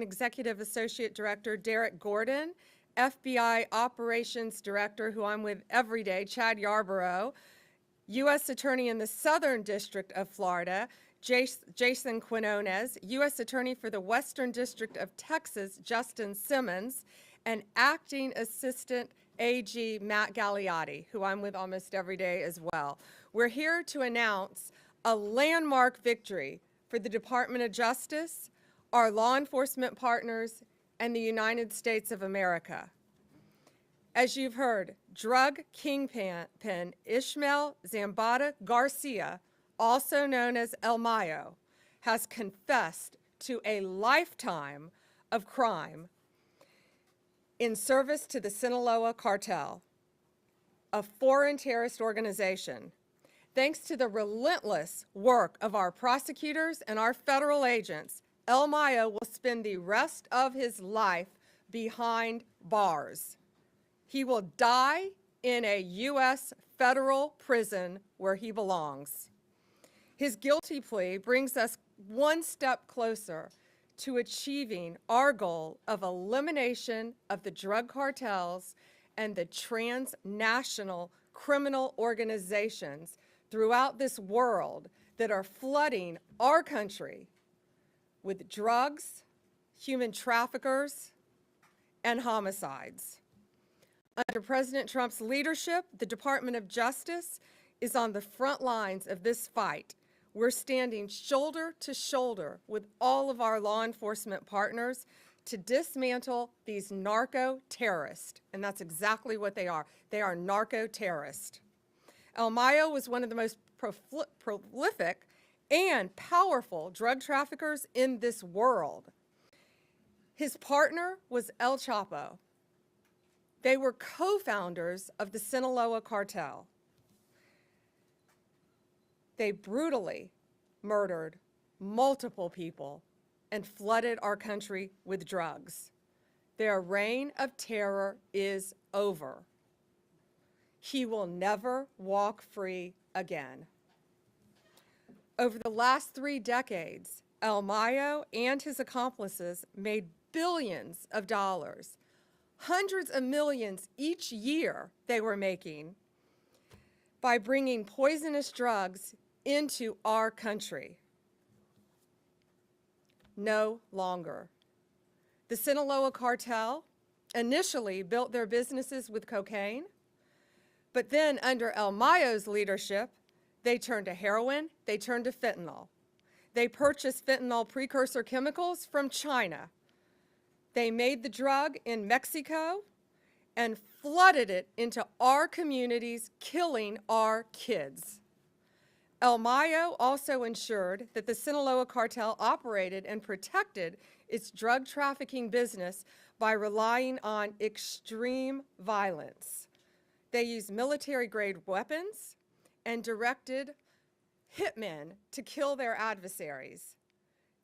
Executive Associate Director Derek Gordon, FBI Operations Director, who I'm with every day, Chad Yarborough, U.S. Attorney in the Southern District of Florida, Jason Quinones, U.S. Attorney for the Western District of Texas, Justin Simmons, and Acting Assistant AG Matt Gagliotti, who I'm with almost every day as well. We're here to announce a landmark victory for the Department of Justice, our law enforcement partners, and the United States of America. As you've heard, drug kingpin Ishmael Zambada Garcia, also known as El Mayo, has confessed to a lifetime of crime in service to the Sinaloa Cartel, a foreign terrorist organization. Thanks to the relentless work of our prosecutors and our federal agents, El Mayo will spend the rest of his life behind bars. He will die in a U.S. federal prison where he belongs. His guilty plea brings us one step closer to achieving our goal of elimination of the drug cartels and the transnational criminal organizations throughout this world that are flooding our country with drugs, human traffickers, and homicides. Under President Trump's leadership, the Department of Justice is on the front lines of this fight. We're standing shoulder to shoulder with all of our law enforcement partners to dismantle these narco-terrorists, and that's exactly what they are. They are narco-terrorists. El Mayo was one of the most prolific and powerful drug traffickers in this world. His partner was El Chapo. They were co-founders of the Sinaloa Cartel. They brutally murdered multiple people and flooded our country with drugs. Their reign of terror is over. He will never walk free again. Over the last 3 decades, El Mayo and his accomplices made billions of dollars, hundreds of millions each year they were making by bringing poisonous drugs into our country. No longer. The Sinaloa Cartel initially built their businesses with cocaine, but then under El Mayo's leadership, they turned to heroin, they turned to fentanyl. They purchased fentanyl precursor chemicals from China. They made the drug in Mexico and flooded it into our communities, killing our kids. El Mayo also ensured that the Sinaloa Cartel operated and protected its drug trafficking business by relying on extreme violence. They used military-grade weapons and directed hitmen to kill their adversaries.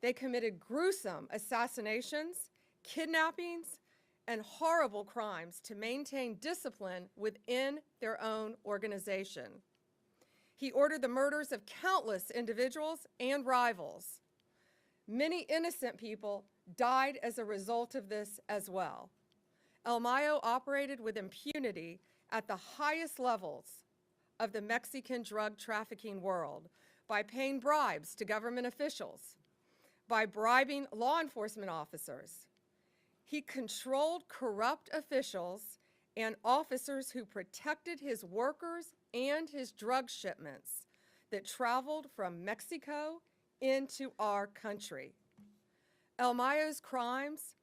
They committed gruesome assassinations, kidnappings, and horrible crimes to maintain discipline within their own organization. He ordered the murders of countless individuals and rivals. Many innocent people died as a result of this as well. El Mayo operated with impunity at the highest levels of the Mexican drug trafficking world by paying bribes to government officials, by bribing law enforcement officers. He controlled corrupt officials and officers who protected his workers and his drug shipments that traveled from Mexico into our country. El Mayo's crimes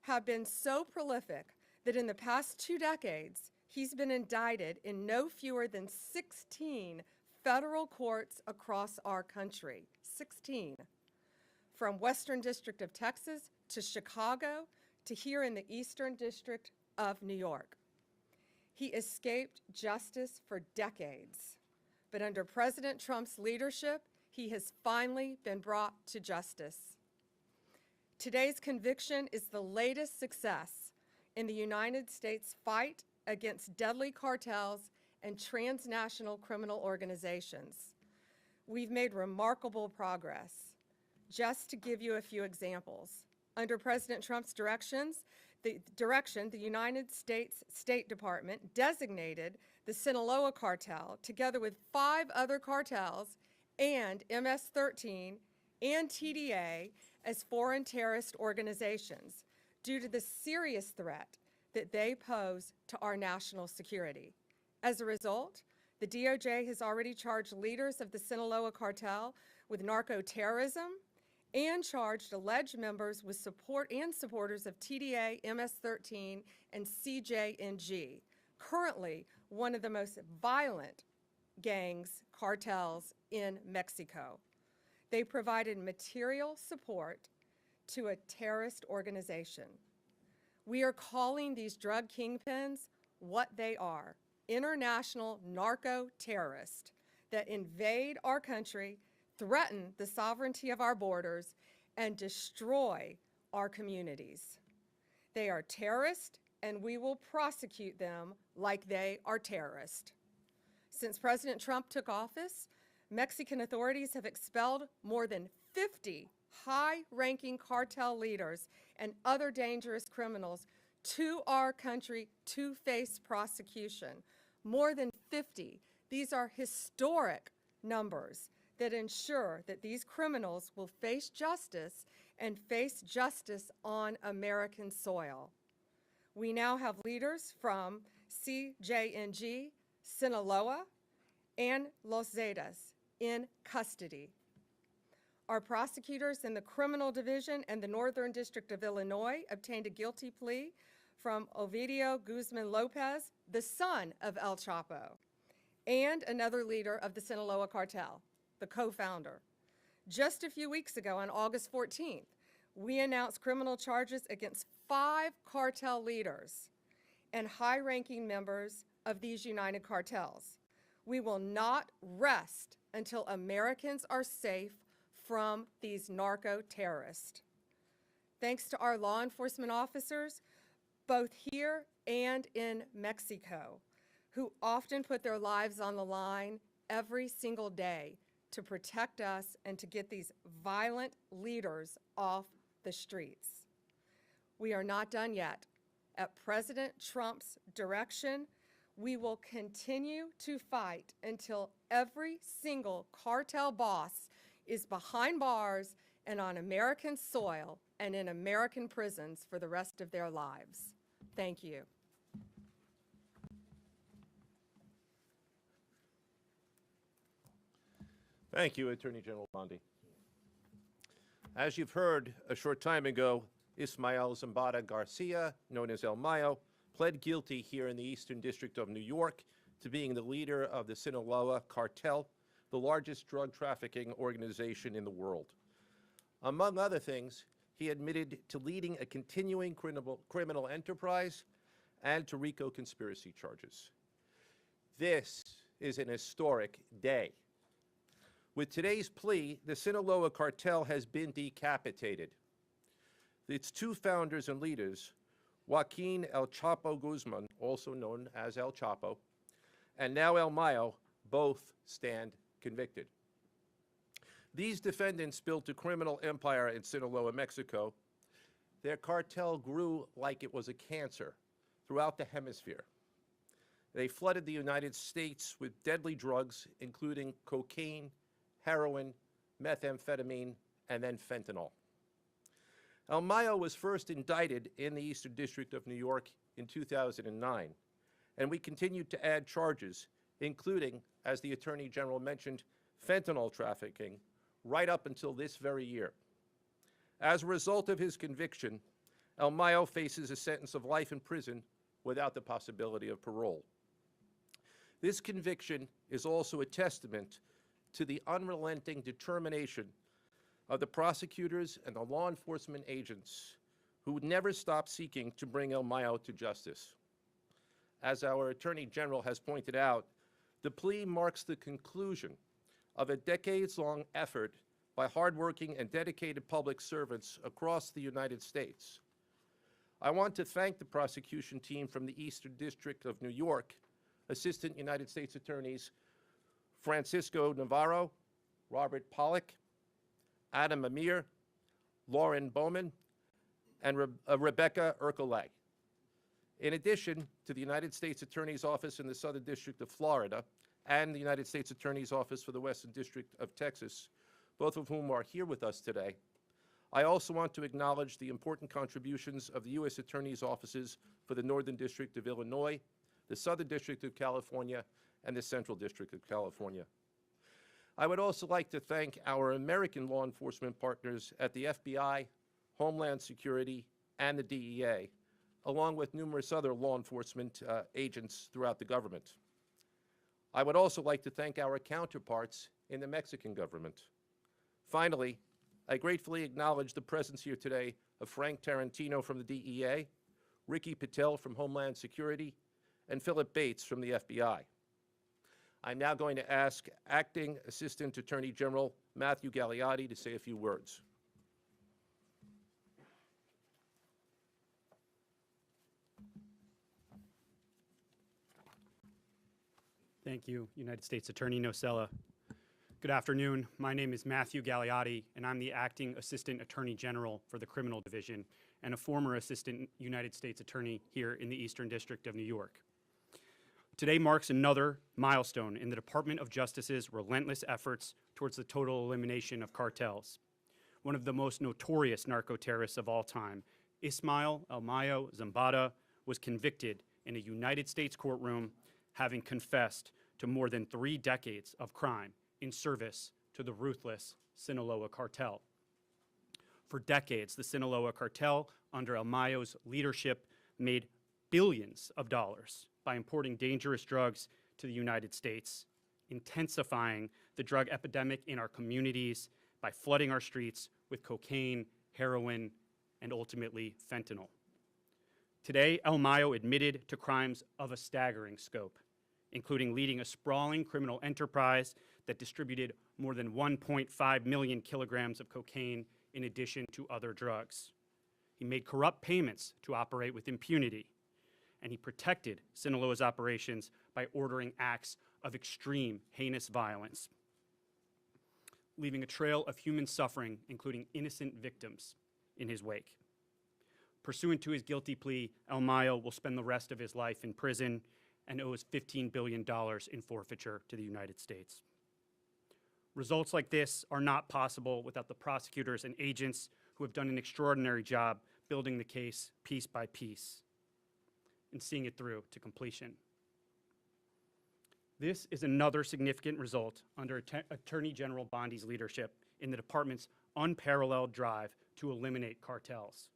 have been so prolific that in the past 2 decades, he's been indicted in no fewer than 16 federal courts across our country. 16. From Western District of Texas to Chicago to here in the Eastern District of New York. He escaped justice for decades, but under President Trump's leadership, he has finally been brought to justice. Today's conviction is the latest success in the United States fight against deadly cartels and transnational criminal organizations. We've made remarkable progress. Just to give you a few examples, under President Trump's direction, the United States State Department designated the Sinaloa cartel, together with 5 other cartels and MS-13 and TDA, as foreign terrorist organizations due to the serious threat that they pose to our national security. As a result, the DOJ has already charged leaders of the Sinaloa cartel with narco-terrorism and charged alleged members with supporters of TDA, MS-13, and CJNG, currently one of the most violent cartels in Mexico. They provided material support to a terrorist organization. We are calling these drug kingpins what they are: international narco-terrorists that invade our country, threaten the sovereignty of our borders, and destroy our communities. They are terrorists, and we will prosecute them like they are terrorists. Since President Trump took office, Mexican authorities have expelled more than 50 high-ranking cartel leaders and other dangerous criminals to our country to face prosecution. More than 50. These are historic numbers that ensure that these criminals will face justice and face justice on American soil. We now have leaders from CJNG, Sinaloa, and Los Zetas in custody. Our prosecutors in the Criminal Division and the Northern District of Illinois obtained a guilty plea from Ovidio Guzman Lopez, the son of El Chapo, and another leader of the Sinaloa cartel, the co-founder. Just a few weeks ago, on August 14th, we announced criminal charges against 5 cartel leaders and high-ranking members of these united cartels. We will not rest until Americans are safe from these narco-terrorists. Thanks to our law enforcement officers, both here and in Mexico, who often put their lives on the line every single day to protect us and to get these violent leaders off the streets. We are not done yet. At President Trump's direction, we will continue to fight until every single cartel boss is behind bars and on American soil and in American prisons for the rest of their lives. Thank you. Thank you, Attorney General Bondi. As you've heard a short time ago, Ismael Zambada Garcia, known as El Mayo, pled guilty here in the Eastern District of New York to being the leader of the Sinaloa cartel, the largest drug trafficking organization in the world. Among other things, he admitted to leading a continuing criminal enterprise and to RICO conspiracy charges. This is an historic day. With today's plea, the Sinaloa cartel has been decapitated. Its 2 founders and leaders, Joaquin El Chapo Guzman, also known as El Chapo, and now El Mayo, both stand convicted. These defendants built a criminal empire in Sinaloa, Mexico. Their cartel grew like it was a cancer throughout the hemisphere. They flooded the United States with deadly drugs, including cocaine, heroin, methamphetamine, and then fentanyl. El Mayo was first indicted in the Eastern District of New York in 2009, and we continued to add charges, including, as the Attorney General mentioned, fentanyl trafficking, right up until this very year. As a result of his conviction, El Mayo faces a sentence of life in prison without the possibility of parole. This conviction is also a testament to the unrelenting determination of the prosecutors and the law enforcement agents who would never stop seeking to bring El Mayo to justice. As our Attorney General has pointed out, the plea marks the conclusion of a decades-long effort by hardworking and dedicated public servants across the United States. I want to thank the prosecution team from the Eastern District of New York, Assistant United States Attorneys Francisco Navarro, Robert Pollack, Adam Amir, Lauren Bowman, and Rebecca Ercolay. In addition to the United States Attorney's Office in the Southern District of Florida and the United States Attorney's Office for the Western District of Texas, both of whom are here with us today, I also want to acknowledge the important contributions of the U.S. Attorney's Offices for the Northern District of Illinois, the Southern District of California, and the Central District of California. I would also like to thank our American law enforcement partners at the FBI, Homeland Security, and the DEA, along with numerous other law enforcement agents throughout the government. I would also like to thank our counterparts in the Mexican government. Finally, I gratefully acknowledge the presence here today of Frank Tarantino from the DEA, Ricky Patel from Homeland Security, and Philip Bates from the FBI. I'm now going to ask Acting Assistant Attorney General Matthew Gagliotti to say a few words. Thank you, United States Attorney Nocella. Good afternoon. My name is Matthew Gagliotti, and I'm the Acting Assistant Attorney General for the Criminal Division and a former Assistant United States Attorney here in the Eastern District of New York. Today marks another milestone in the Department of Justice's relentless efforts towards the total elimination of cartels. One of the most notorious narco-terrorists of all time, Ismael El Mayo Zambada, was convicted in a United States courtroom, having confessed to more than 3 decades of crime in service to the ruthless Sinaloa cartel. For decades, the Sinaloa cartel, under El Mayo's leadership, made billions of dollars by importing dangerous drugs to the United States, intensifying the drug epidemic in our communities by flooding our streets with cocaine, heroin, and ultimately fentanyl. Today, El Mayo admitted to crimes of a staggering scope, including leading a sprawling criminal enterprise that distributed more than 1.5 million kilograms of cocaine in addition to other drugs. He made corrupt payments to operate with impunity, and he protected Sinaloa's operations by ordering acts of extreme, heinous violence, leaving a trail of human suffering, including innocent victims, in his wake. Pursuant to his guilty plea, El Mayo will spend the rest of his life in prison and owes $15 billion in forfeiture to the United States. Results like this are not possible without the prosecutors and agents who have done an extraordinary job building the case piece by piece and seeing it through to completion. This is another significant result under Attorney General Bondi's leadership in the department's unparalleled drive to eliminate cartels.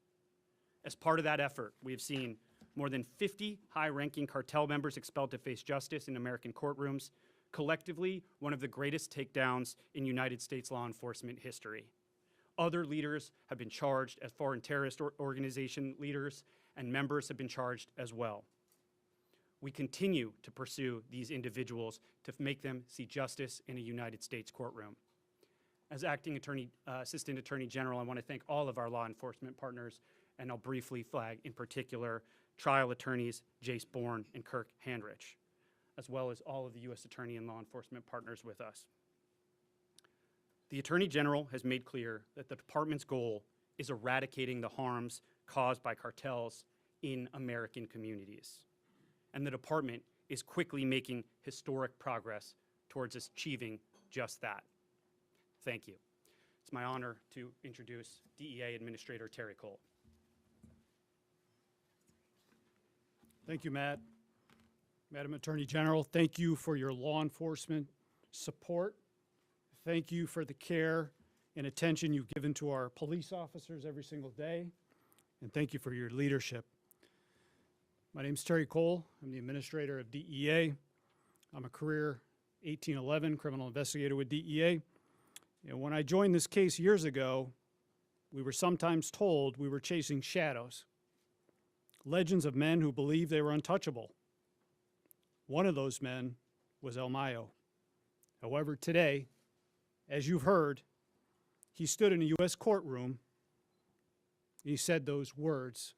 As part of that effort, we have seen more than 50 high-ranking cartel members expelled to face justice in American courtrooms, collectively one of the greatest takedowns in United States law enforcement history. Other leaders have been charged as foreign terrorist organization leaders, and members have been charged as well. We continue to pursue these individuals to make them see justice in a United States courtroom. As Acting Assistant Attorney General, I want to thank all of our law enforcement partners, and I'll briefly flag in particular trial attorneys Jace Bourne and Kirk Handrich, as well as all of the U.S. Attorney and law enforcement partners with us. The Attorney General has made clear that the department's goal is eradicating the harms caused by cartels in American communities. And the department is quickly making historic progress towards achieving just that. Thank you. It's my honor to introduce DEA Administrator Terry Cole. Thank you, Matt. Madam Attorney General, thank you for your law enforcement support. Thank you for the care and attention you've given to our police officers every single day. And thank you for your leadership. My name is Terry Cole. I'm the administrator of DEA. I'm a career 1811 criminal investigator with DEA. And when I joined this case years ago, we were sometimes told we were chasing shadows, legends of men who believed they were untouchable. One of those men was El Mayo. However, today, as you've heard, he stood in a U.S. courtroom and he said those words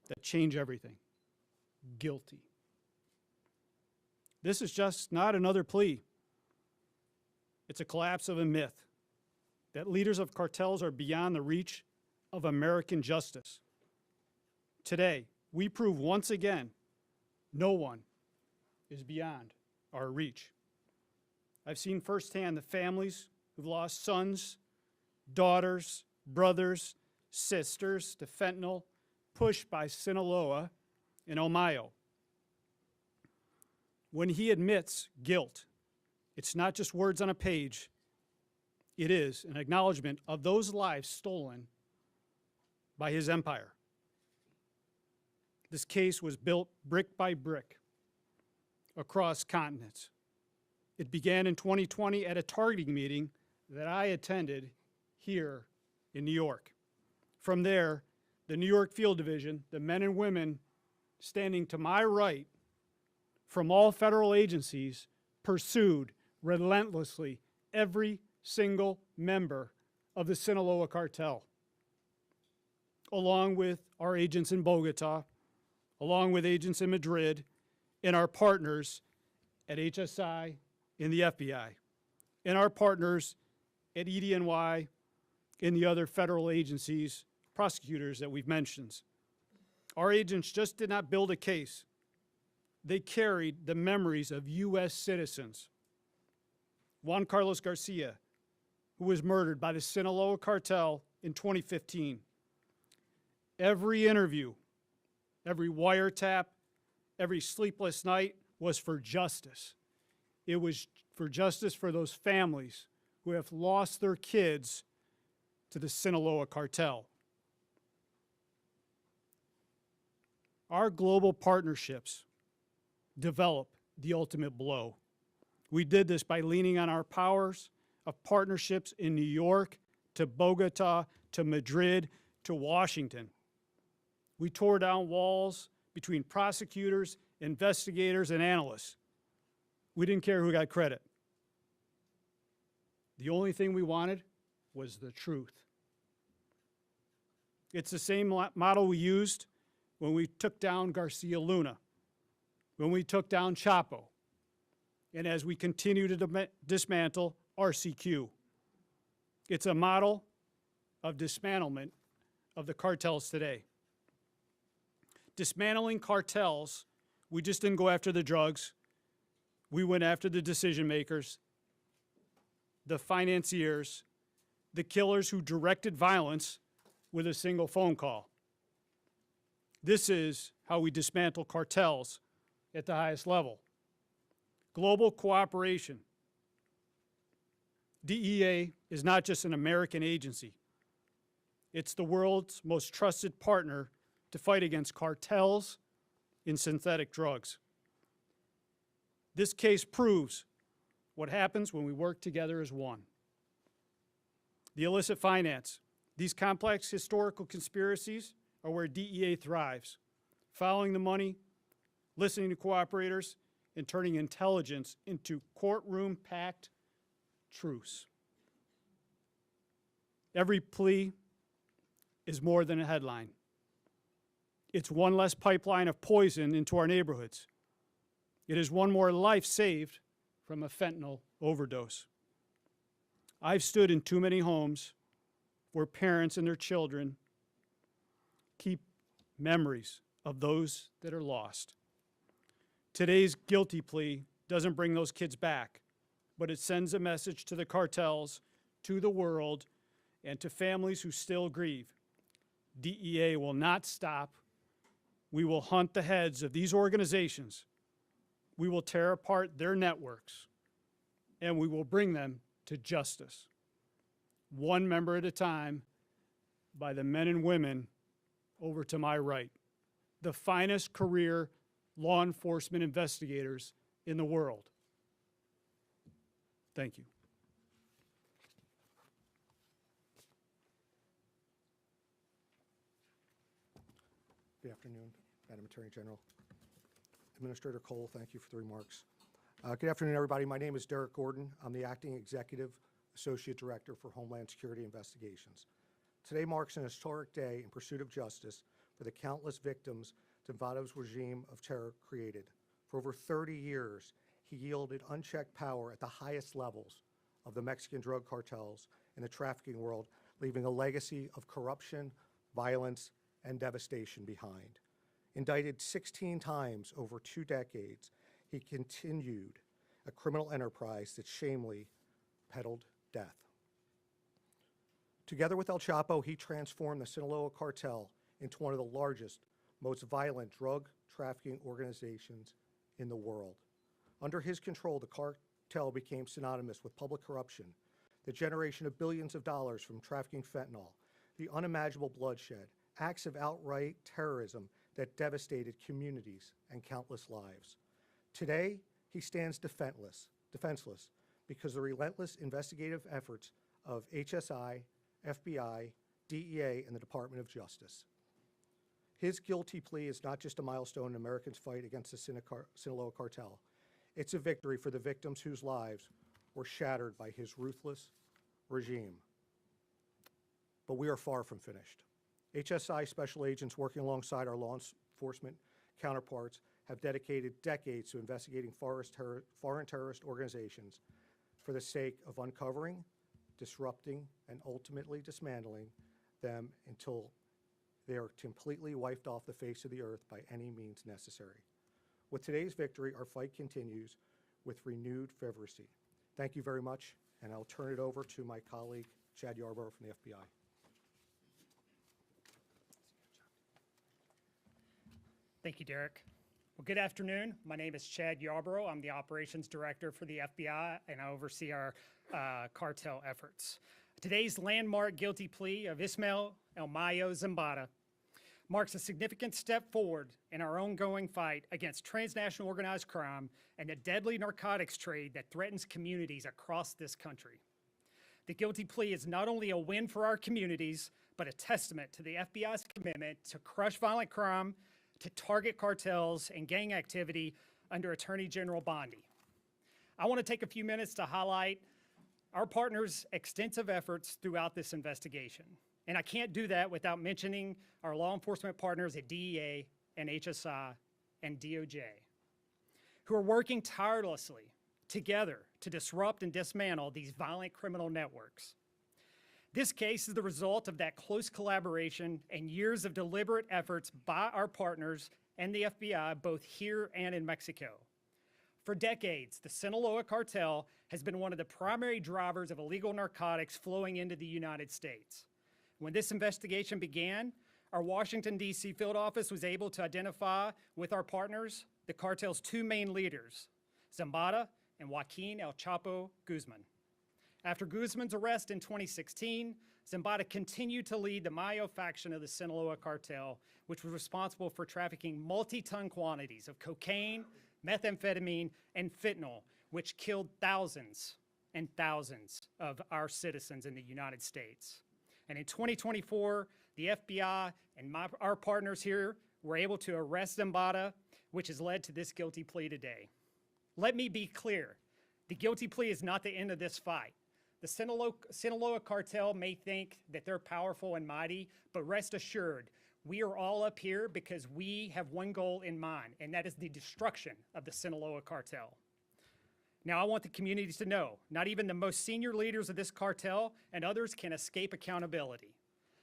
that change everything: guilty. This is just not another plea. It's a collapse of a myth that leaders of cartels are beyond the reach of American justice. Today, we prove once again, no one is beyond our reach. I've seen firsthand the families who've lost sons, daughters, brothers, sisters to fentanyl, pushed by Sinaloa and Mayo. When he admits guilt, it's not just words on a page, it is an acknowledgement of those lives stolen by his empire. This case was built brick by brick across continents. It began in 2020 at a targeting meeting that I attended here in New York. From there, the New York Field Division, the men and women standing to my right from all federal agencies, pursued relentlessly every single member of the Sinaloa cartel, along with our agents in Bogota, along with agents in Madrid, and our partners at HSI and the FBI, and our partners at EDNY and the other federal agencies, prosecutors that we've mentioned. Our agents just did not build a case. They carried the memories of U.S. citizens. Juan Carlos Garcia, who was murdered by the Sinaloa cartel in 2015. Every interview, every wiretap, every sleepless night was for justice. It was for justice for those families who have lost their kids to the Sinaloa cartel. Our global partnerships develop the ultimate blow. We did this by leaning on our powers of partnerships in New York, to Bogota, to Madrid, to Washington. We tore down walls between prosecutors, investigators, and analysts. We didn't care who got credit. The only thing we wanted was the truth. It's the same model we used when we took down Garcia Luna, when we took down Chapo, and as we continue to dismantle RCQ. It's a model of dismantlement of the cartels today. Dismantling cartels, we just didn't go after the drugs. We went after the decision makers, the financiers, the killers who directed violence with a single phone call. This is how we dismantle cartels at the highest level. Global cooperation. DEA is not just an American agency. It's the world's most trusted partner to fight against cartels in synthetic drugs. This case proves what happens when we work together as one. The illicit finance. These complex historical conspiracies are where DEA thrives, following the money, listening to cooperators, and turning intelligence into courtroom-packed truths. Every plea is more than a headline. It's one less pipeline of poison into our neighborhoods. It is one more life saved from a fentanyl overdose. I've stood in too many homes where parents and their children keep memories of those that are lost. Today's guilty plea doesn't bring those kids back, but it sends a message to the cartels, to the world, and to families who still grieve. DEA will not stop. We will hunt the heads of these organizations. We will tear apart their networks, and we will bring them to justice, one member at a time, by the men and women over to my right, the finest career law enforcement investigators in the world. Thank you. Good afternoon, Madam Attorney General. Administrator Cole, thank you for the remarks. Good afternoon, everybody. My name is Derek Gordon. I'm the Acting Executive Associate Director for Homeland Security Investigations. Today marks an historic day in pursuit of justice for the countless victims Nevada's regime of terror created. For over 30 years, he yielded unchecked power at the highest levels of the Mexican drug cartels and the trafficking world, leaving a legacy of corruption, violence, and devastation behind. Indicted 16 times over 2 decades, he continued a criminal enterprise that shamefully peddled death. Together with El Chapo, he transformed the Sinaloa cartel into one of the largest, most violent drug trafficking organizations in the world. Under his control, the cartel became synonymous with public corruption, the generation of billions of dollars from trafficking fentanyl, the unimaginable bloodshed, acts of outright terrorism that devastated communities and countless lives. Today, he stands defenseless because the relentless investigative efforts of HSI, FBI, DEA, and the Department of Justice. His guilty plea is not just a milestone in Americans' fight against the Sinaloa cartel. It's a victory for the victims whose lives were shattered by his ruthless regime. But we are far from finished. HSI special agents working alongside our law enforcement counterparts have dedicated decades to investigating foreign terrorist organizations for the sake of uncovering, disrupting, and ultimately dismantling them until they are completely wiped off the face of the earth by any means necessary. With today's victory, our fight continues with renewed fervency. Thank you very much, and I'll turn it over to my colleague, Chad Yarborough from the FBI. Thank you, Derek. Well, good afternoon. My name is Chad Yarborough. I'm the operations director for the FBI, and I oversee our cartel efforts. Today's landmark guilty plea of Ismael El Mayo Zambada marks a significant step forward in our ongoing fight against transnational organized crime and the deadly narcotics trade that threatens communities across this country. The guilty plea is not only a win for our communities, but a testament to the FBI's commitment to crush violent crime, to target cartels and gang activity under Attorney General Bondi. I want to take a few minutes to highlight our partners' extensive efforts throughout this investigation. And I can't do that without mentioning our law enforcement partners at DEA and HSI and DOJ, who are working tirelessly together to disrupt and dismantle these violent criminal networks. This case is the result of that close collaboration and years of deliberate efforts by our partners and the FBI, both here and in Mexico. For decades, the Sinaloa cartel has been one of the primary drivers of illegal narcotics flowing into the United States. When this investigation began, our Washington, D.C. field office was able to identify with our partners the cartel's 2 main leaders, Zambada and Joaquin El Chapo Guzman. After Guzman's arrest in 2016, Zambada continued to lead the Mayo faction of the Sinaloa cartel, which was responsible for trafficking multi-ton quantities of cocaine, methamphetamine, and fentanyl, which killed thousands and thousands of our citizens in the United States. And in 2024, the FBI and our partners here were able to arrest Zambada, which has led to this guilty plea today. Let me be clear. The guilty plea is not the end of this fight. The Sinaloa cartel may think that they're powerful and mighty, but rest assured, we are all up here because we have one goal in mind, and that is the destruction of the Sinaloa cartel. Now, I want the communities to know, not even the most senior leaders of this cartel and others can escape accountability.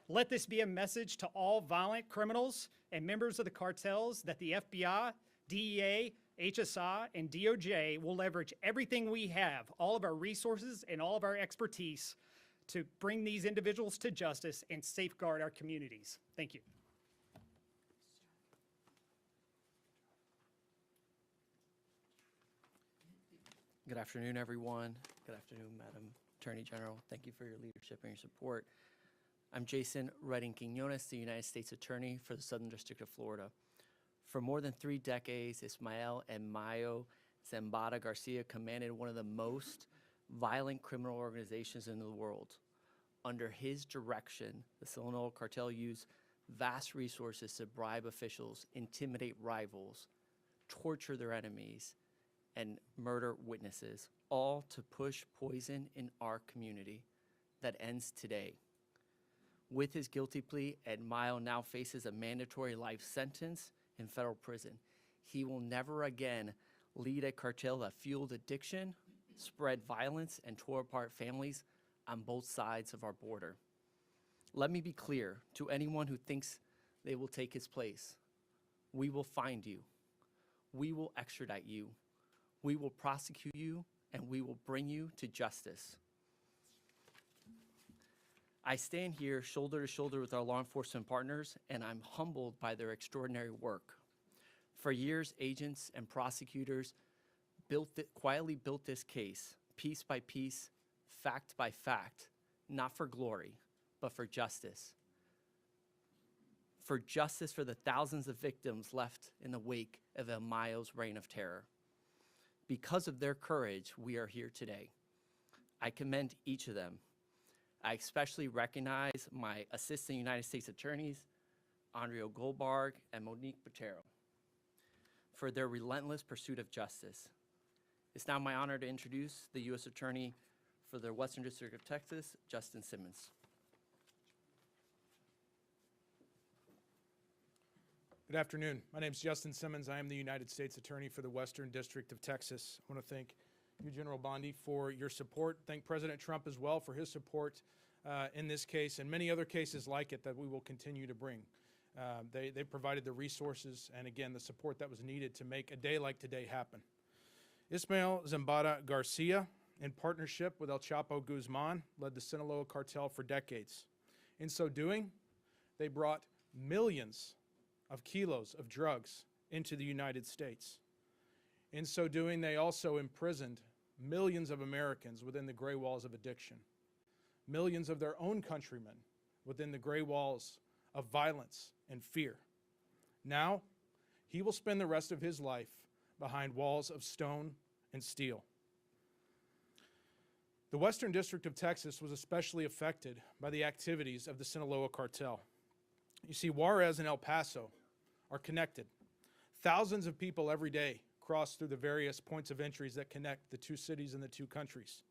Let this be a message to all violent criminals and members of the cartels that the FBI, DEA, HSI, and DOJ will leverage everything we have, all of our resources and all of our expertise to bring these individuals to justice and safeguard our communities. Thank you. Good afternoon, everyone. Good afternoon, Madam Attorney General. Thank you for your leadership and your support. I'm Jason Redding-Quinones, the United States Attorney for the Southern District of Florida. For more than 3 decades, Ismael and Mayo Zambada Garcia commanded one of the most violent criminal organizations in the world. Under his direction, the Sinaloa cartel used vast resources to bribe officials, intimidate rivals, torture their enemies, and murder witnesses, all to push poison in our community that ends today. With his guilty plea, Ed Mayo now faces a mandatory life sentence in federal prison. He will never again lead a cartel that fueled addiction, spread violence, and tore apart families on both sides of our border. Let me be clear to anyone who thinks they will take his place. We will find you. We will extradite you. We will prosecute you, and we will bring you to justice. I stand here shoulder to shoulder with our law enforcement partners, and I'm humbled by their extraordinary work. For years, agents and prosecutors quietly built this case, piece by piece, fact by fact, not for glory, but for justice. For justice for the thousands of victims left in the wake of El Mayo's reign of terror. Because of their courage, we are here today. I commend each of them. I especially recognize my Assistant United States Attorneys, Andrea Goldberg and Monique Botero, for their relentless pursuit of justice. It's now my honor to introduce the U.S. Attorney for the Western District of Texas, Justin Simmons. Good afternoon. My name is Justin Simmons. I am the United States Attorney for the Western District of Texas. I want to thank you, General Bondi, for your support. Thank President Trump as well for his support in this case and many other cases like it that we will continue to bring. They provided the resources and, again, the support that was needed to make a day like today happen. Ismael Zambada Garcia, in partnership with El Chapo Guzman, led the Sinaloa cartel for decades. In so doing, they brought millions of kilos of drugs into the United States. In so doing, they also imprisoned millions of Americans within the gray walls of addiction, millions of their own countrymen within the gray walls of violence and fear. Now, he will spend the rest of his life behind walls of stone and steel. The Western District of Texas was especially affected by the activities of the Sinaloa cartel. You see, Juarez and El Paso are connected. Thousands of people every day cross through the various points of entries that connect the two cities and the two countries.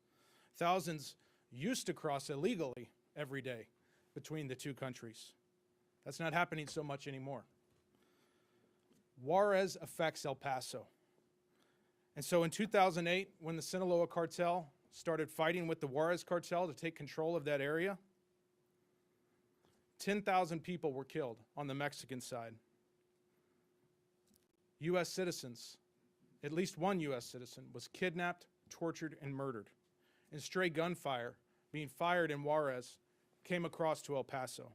Thousands used to cross illegally every day between the two countries. That's not happening so much anymore. Juarez affects El Paso. And so in 2008, when the Sinaloa cartel started fighting with the Juarez cartel to take control of that area, 10,000 people were killed on the Mexican side. U.S. citizens, at least one U.S. citizen, was kidnapped, tortured, and murdered. And stray gunfire being fired in Juarez came across to El Paso.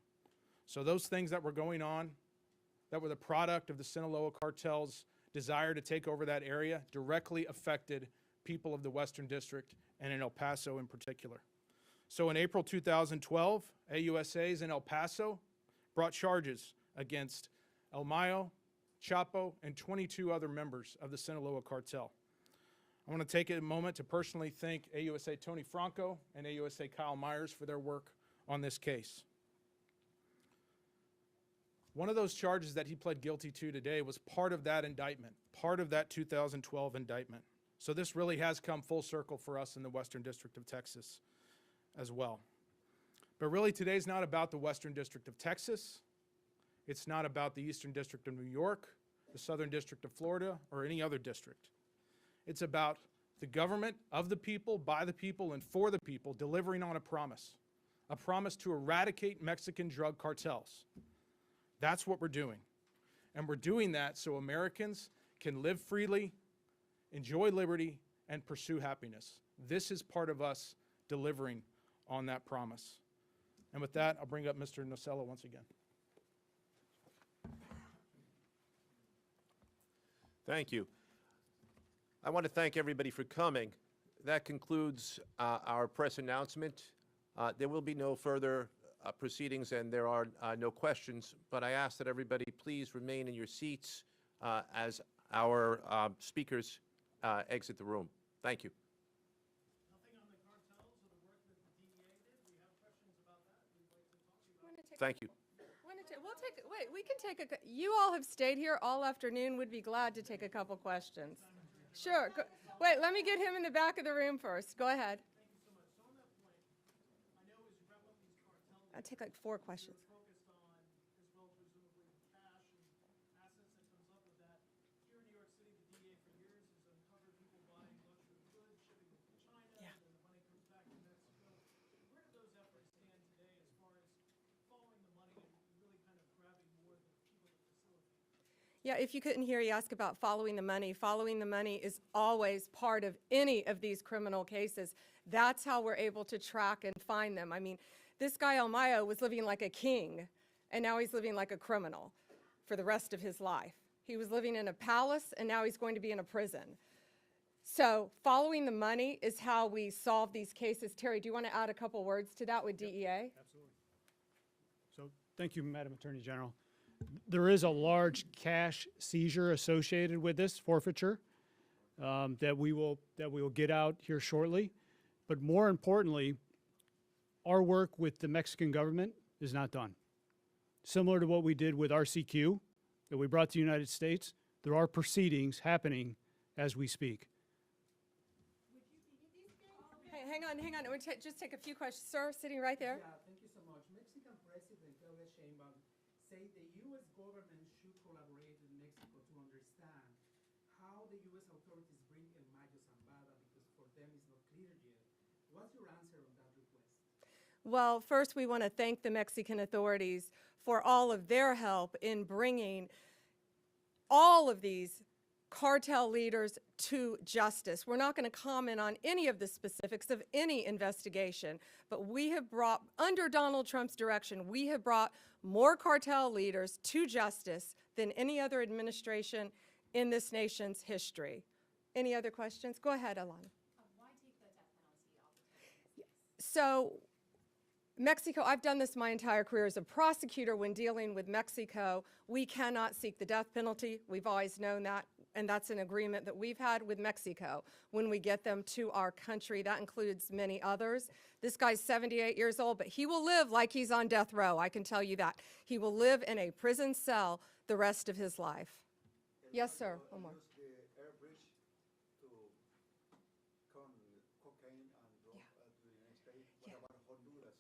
So those things that were going on, that were the product of the Sinaloa cartel's desire to take over that area, directly affected people of the Western District and in El Paso in particular. So in April 2012, AUSAs in El Paso brought charges against El Mayo, Chapo, and 22 other members of the Sinaloa cartel. I want to take a moment to personally thank AUSA Tony Franco and AUSA Kyle Myers for their work on this case. One of those charges that he pled guilty to today was part of that indictment, part of that 2012 indictment. So this really has come full circle for us in the Western District of Texas as well. But really today's not about the Western District of Texas. It's not about the Eastern District of New York, the Southern District of Florida, or any other district. It's about the government of the people, by the people, and for the people delivering on a promise to eradicate Mexican drug cartels. That's what we're doing. And we're doing that so Americans can live freely, enjoy liberty, and pursue happiness. This is part of us delivering on that promise. And with that, I'll bring up Mr. Nocella once again. Thank you. I want to thank everybody for coming. That concludes our press announcement. There will be no further proceedings and there are no questions, but I ask that everybody please remain in your seats as our speakers exit the room. Thank you. Nothing on the cartels or the work that the DEA did? We have questions about that we'd like to talk about. Thank you. We can take you all have stayed here all afternoon. Would be glad to take a couple questions. Sure. Wait, let me get him in the back of the room first. Go ahead. Thank you so much. So on that point, I know as you wrap up these cartels, I'll take like 4 questions. you're focused on, as well, presumably, cash and assets that comes up with that. Here in New York City, the DEA for years has uncovered people buying luxury goods, shipping them to China, and then the money comes back to Mexico. Where do those efforts stand today as far as Yeah, if you couldn't hear, you asked about following the money. Following the money is always part of any of these criminal cases. That's how we're able to track and find them. I mean, this guy, El Mayo, was living like a king, and now he's living like a criminal for the rest of his life. He was living in a palace, and now he's going to be in a prison. So following the money is how we solve these cases. Terry, do you want to add a couple words to that with DEA? Absolutely. So, thank you, Madam Attorney General. There is a large cash seizure associated with this forfeiture that we will get out here shortly. But more importantly, our work with the Mexican government is not done. Similar to what we did with RCQ that we brought to the United States, there are proceedings happening as we speak. Hey, hang on. We'll just take a few questions. Sir, sitting right there. Yeah, thank you so much. Mexican President Claudia Sheinbaum said the U.S. government should collaborate with Mexico to understand how the U.S. authorities bring El Mayo Zambada because for them it's not clear yet. What's your answer on that request? Well, first we want to thank the Mexican authorities for all of their help in bringing all of these cartel leaders to justice. We're not going to comment on any of the specifics of any investigation, but we have brought, under Donald Trump's direction, we have brought more cartel leaders to justice than any other administration in this nation's history. Any other questions? Go ahead, Alana. Why take the death penalty off the table? So, Mexico, I've done this my entire career as a prosecutor. When dealing with Mexico, we cannot seek the death penalty. We've always known that, and that's an agreement that we've had with Mexico when we get them to our country. That includes many others. This guy's 78 years old, but he will live like he's on death row, I can tell you that. He will live in a prison cell the rest of his life. Yes, sir. One more. The air bridge to come cocaine and drug to the United States. What about Honduras?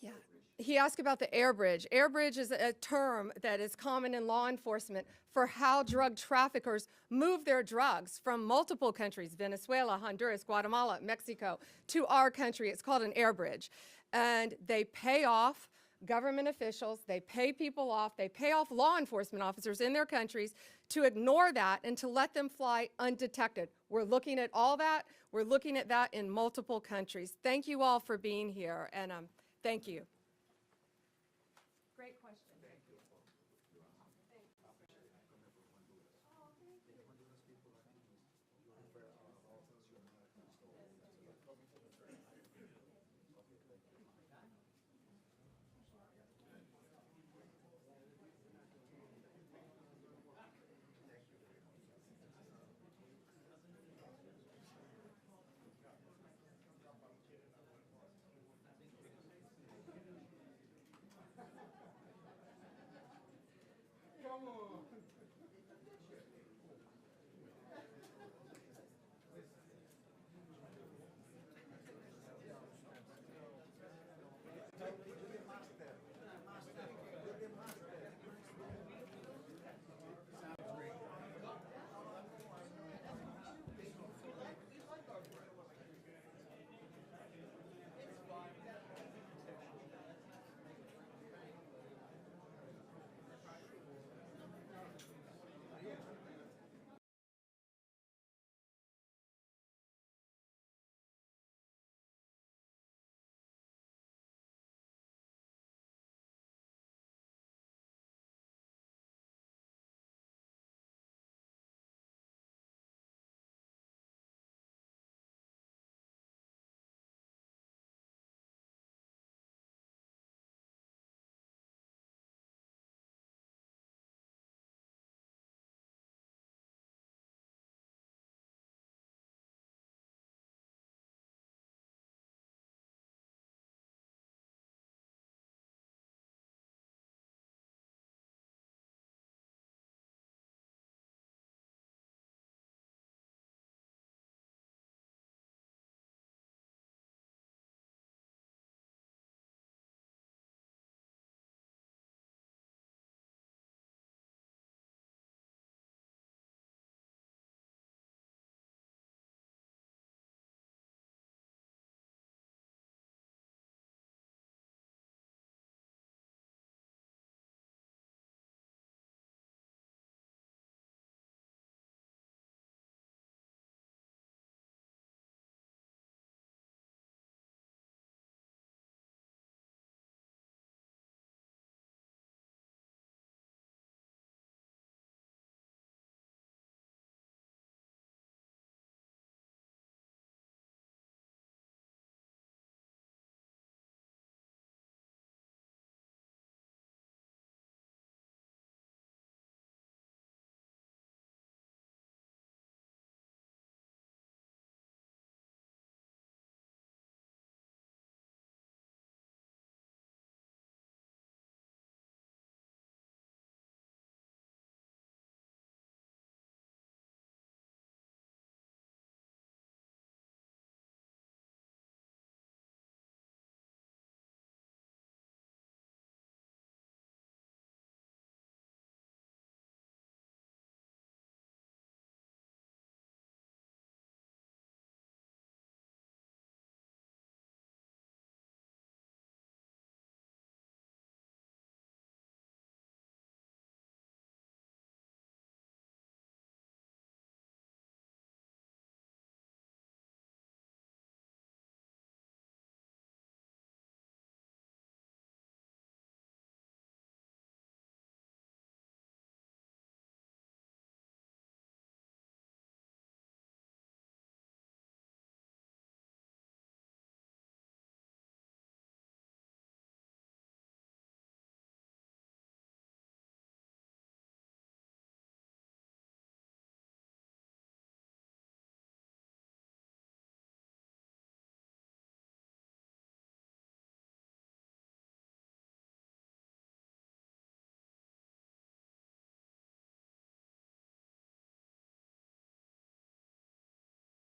Yeah. He asked about the air bridge. Air bridge is a term that is common in law enforcement for how drug traffickers move their drugs from multiple countries, Venezuela, Honduras, Guatemala, Mexico, to our country. It's called an air bridge. And they pay off government officials, they pay people off, they pay off law enforcement officers in their countries to ignore that and to let them fly undetected. We're looking at all that. We're looking at that in multiple countries. Thank you all for being here, and thank you.